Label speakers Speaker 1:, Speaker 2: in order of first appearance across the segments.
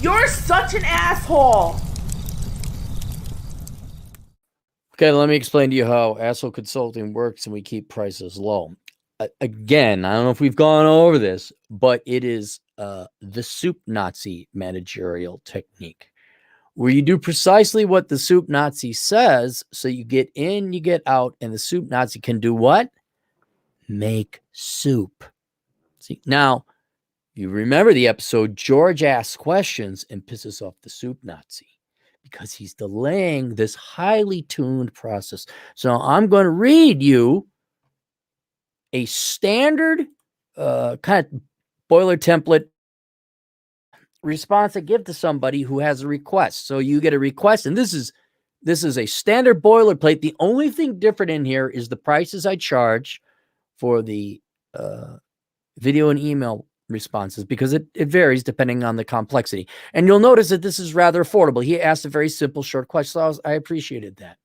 Speaker 1: You're such an asshole.
Speaker 2: Okay, let me explain to you how asshole consulting works and we keep prices low. Again, I don't know if we've gone over this, but it is the soup Nazi managerial technique where you do precisely what the soup Nazi says. So you get in, you get out, and the soup Nazi can do what? Make soup. See, now you remember the episode, George asks questions and pisses off the soup Nazi because he's delaying this highly tuned process. So I'm going to read you a standard kind of boiler template response I give to somebody who has a request. So you get a request, and this is a standard boilerplate. The only thing different in here is the prices I charge for the video and email responses, because it varies depending on the complexity. And you'll notice that this is rather affordable. He asked a very simple, short question, so I appreciated that.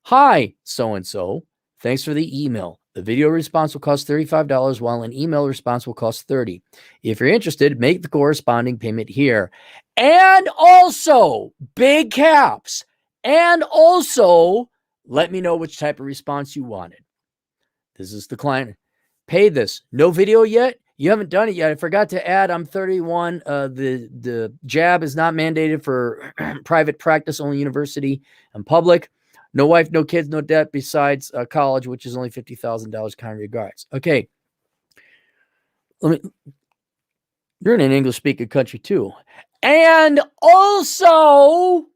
Speaker 2: Hi, so-and-so. Thanks for the email. The video response will cost $35, while an email response will cost $30. If you're interested, make the corresponding payment here. And also, big caps, and also, let me know which type of response you wanted. This is the client. Pay this. No video yet? You haven't done it yet. I forgot to add, I'm 31. The jab is not mandated for private practice, only university and public. No wife, no kids, no debt besides college, which is only $50,000. Kind regards. Okay. You're in an English-speaking country too. And also,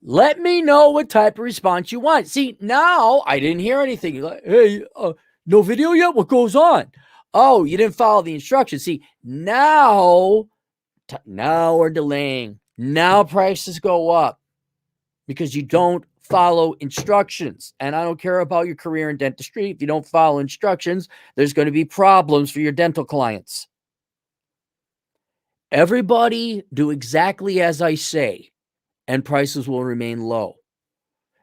Speaker 2: let me know what type of response you want. See, now I didn't hear anything. You're like, hey, no video yet? What goes on? Oh, you didn't follow the instructions. See, now we're delaying. Now prices go up because you don't follow instructions. And I don't care about your career in dentistry. If you don't follow instructions, there's going to be problems for your dental clients. Everybody do exactly as I say, and prices will remain low.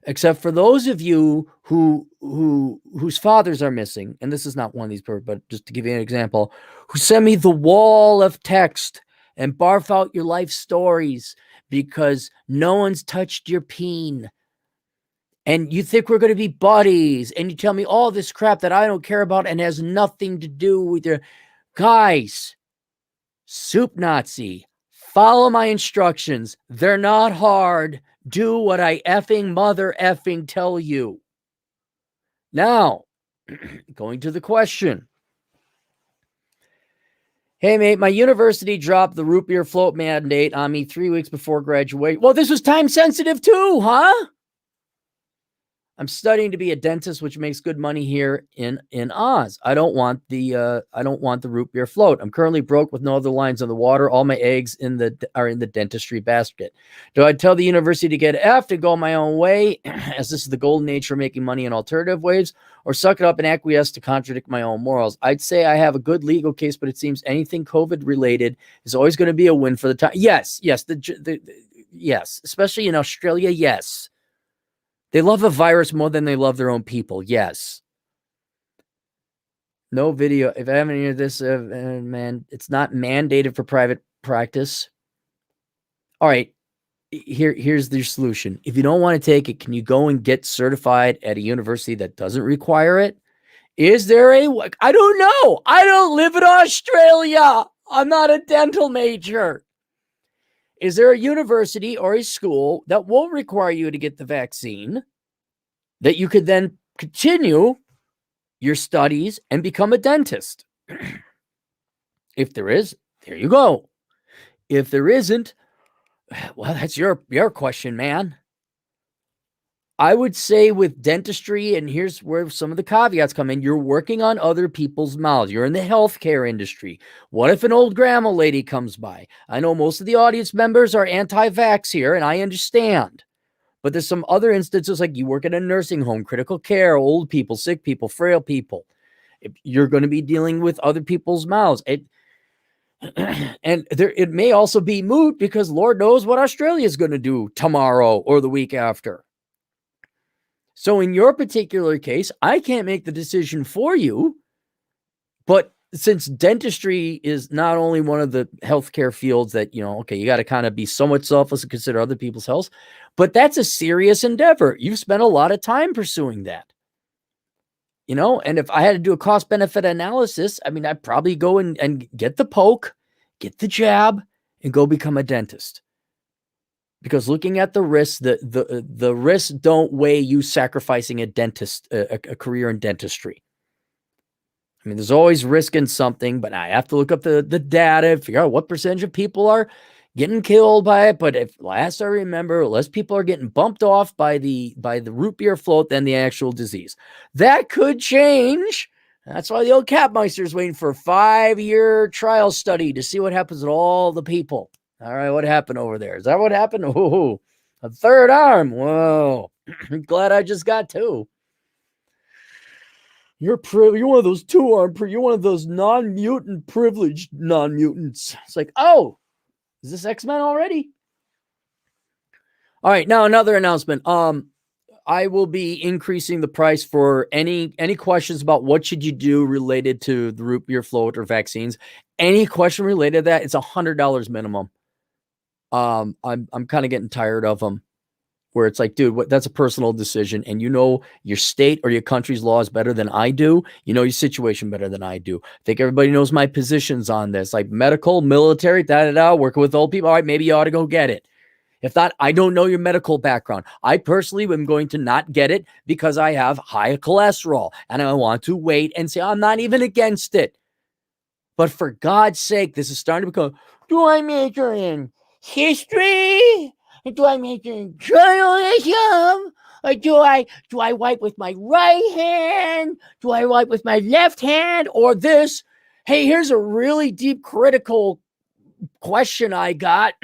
Speaker 2: Except for those of you whose fathers are missing, and this is not one of these, but just to give you an example, who send me the wall of text and barf out your life stories because no one's touched your peen. And you think we're going to be buddies, and you tell me all this crap that I don't care about and has nothing to do with your guys. Soup Nazi, follow my instructions. They're not hard. Do what I effing mother effing tell you. Now, going to the question. Hey, mate, my university dropped the root beer float mandate on me 3 weeks before graduation. Well, this was time sensitive too, huh? I'm studying to be a dentist, which makes good money here in Oz. I don't want the root beer float. I'm currently broke with no other lines on the water. All my eggs are in the dentistry basket. Do I tell the university to get effed and go my own way, as this is the golden age for making money in alternative ways, or suck it up and acquiesce to contradict my own morals? I'd say I have a good legal case, but it seems anything COVID related is always going to be a win for the time. Yes, yes, yes, especially in Australia. Yes. They love a virus more than they love their own people. Yes. No video. If I haven't heard this, man, it's not mandated for private practice. All right. Here's the solution. If you don't want to take it, can you go and get certified at a university that doesn't require it? Is there I don't know. I don't live in Australia. I'm not a dental major. Is there a university or a school that will require you to get the vaccine that you could then continue your studies and become a dentist? If there is, there you go. If there isn't, well, that's your question, man. I would say with dentistry, and here's where some of the caveats come in, you're working on other people's mouths. You're in the healthcare industry. What if an old grandma lady comes by? I know most of the audience members are anti-vax here, and I understand. But there's some other instances, like you work at a nursing home, critical care, old people, sick people, frail people. You're going to be dealing with other people's mouths. It may also be moot because Lord knows what Australia is going to do tomorrow or the week after. So in your particular case, I can't make the decision for you, but since dentistry is not only one of the healthcare fields that, okay, you got to kind of be somewhat selfless and consider other people's health, but that's a serious endeavor. You've spent a lot of time pursuing that. And if I had to do a cost benefit analysis, I mean, I'd probably go and get the poke, get the jab, and go become a dentist. Because looking at the risks, the risks don't weigh you sacrificing a career in dentistry. I mean, there's always risk in something, but I have to look up the data, figure out what percentage of people are getting killed by it. But if last I remember, less people are getting bumped off by the root beer float than the actual disease. That could change. That's why the old Capmeister is waiting for a 5-year trial study to see what happens with all the people. All right, what happened over there? Is that what happened? Oh, a third arm. Whoa. Glad I just got 2. You're one of those 2-arm. You're one of those non-mutant privileged non-mutants. It's like, oh, is this X-Men already? All right, now another announcement. I will be increasing the price for any questions about what should you do related to the root beer float or vaccines. Any question related to that, it's $100 minimum. I'm kind of getting tired of them, where it's like, dude, that's a personal decision, and your state or your country's laws better than I do. You know your situation better than I do. I think everybody knows my positions on this, like medical, military, working with old people. All right, maybe you ought to go get it. If not, I don't know your medical background. I personally am going to not get it because I have high cholesterol, and I want to wait and say I'm not even against it. But for God's sake, this is starting to become, do I major in history? Do I major in journalism? Or do I wipe with my right hand? Do I wipe with my left hand? Or this? Hey, here's a really deep critical question I got.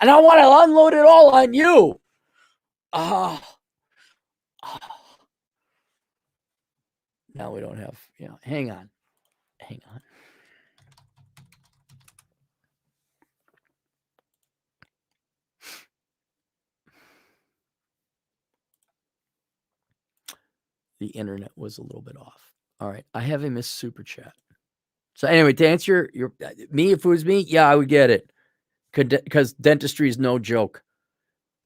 Speaker 2: And I want to unload it all on you. Now we don't have, hang on. The internet was a little bit off. All right. I have a missed super chat. So anyway, to answer your me, if it was me, yeah, I would get it. Because dentistry is no joke.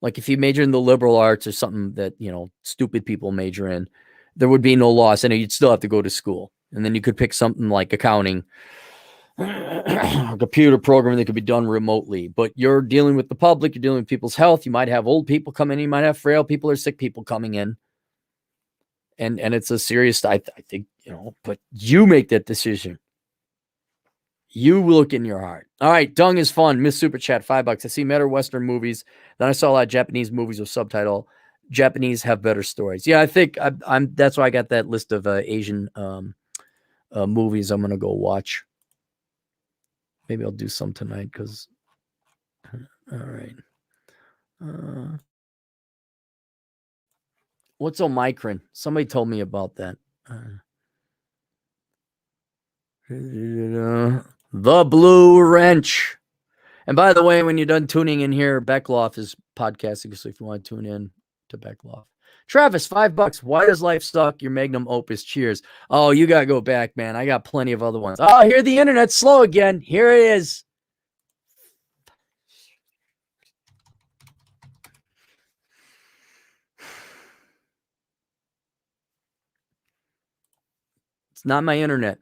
Speaker 2: Like if you major in the liberal arts or something that, stupid people major in, there would be no loss, and you'd still have to go to school. And then you could pick something like accounting, a computer program that could be done remotely. But you're dealing with the public, you're dealing with people's health. You might have old people come in, you might have frail people or sick people coming in. And it's a serious, I think, but you make that decision. You look in your heart. All right, dung is fun. Miss Super Chat, $5. I see better Western movies. Then I saw a lot of Japanese movies with subtitle. Japanese have better stories. Yeah, I think I'm. That's why I got that list of Asian movies I'm gonna go watch. Maybe I'll do some tonight because. All right. What's Omicron? Somebody told me about that. The Blue Wrench. And by the way, when you're done tuning in here, Beckloff is podcasting, so if you want to tune in to Beckloff. Travis, $5. Why does life suck? Your magnum opus. Cheers. Oh, you got to go back, man. I got plenty of other ones. Oh, here the internet's slow again. Here it is. It's not my internet.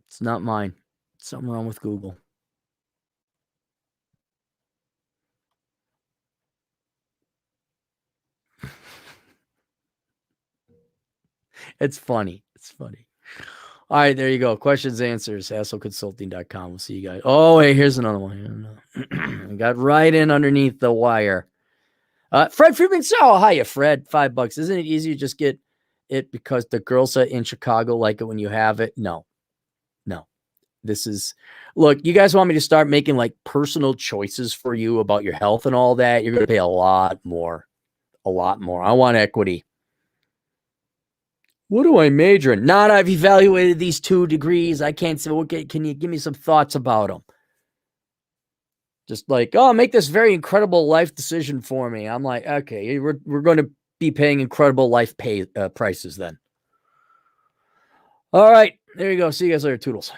Speaker 2: It's not mine. Something wrong with Google. It's funny. It's funny. All right, there you go. Questions, answers, assholeconsulting.com. We'll see you guys. Oh, hey, here's another one. Got right in underneath the wire. Fred Friedman, so hiya, Fred. $5. Isn't it easy to just get it because the girls in Chicago like it when you have it? No. This is, look, you guys want me to start making like personal choices for you about your health and all that? You're going to pay a lot more. I want equity. What do I major in? Not, I've evaluated these 2 degrees. I can't say, okay, can you give me some thoughts about them? Just like, oh, make this very incredible life decision for me. I'm like, okay, we're going to be paying incredible life prices then. All right. There you go. See you guys later. Toodles.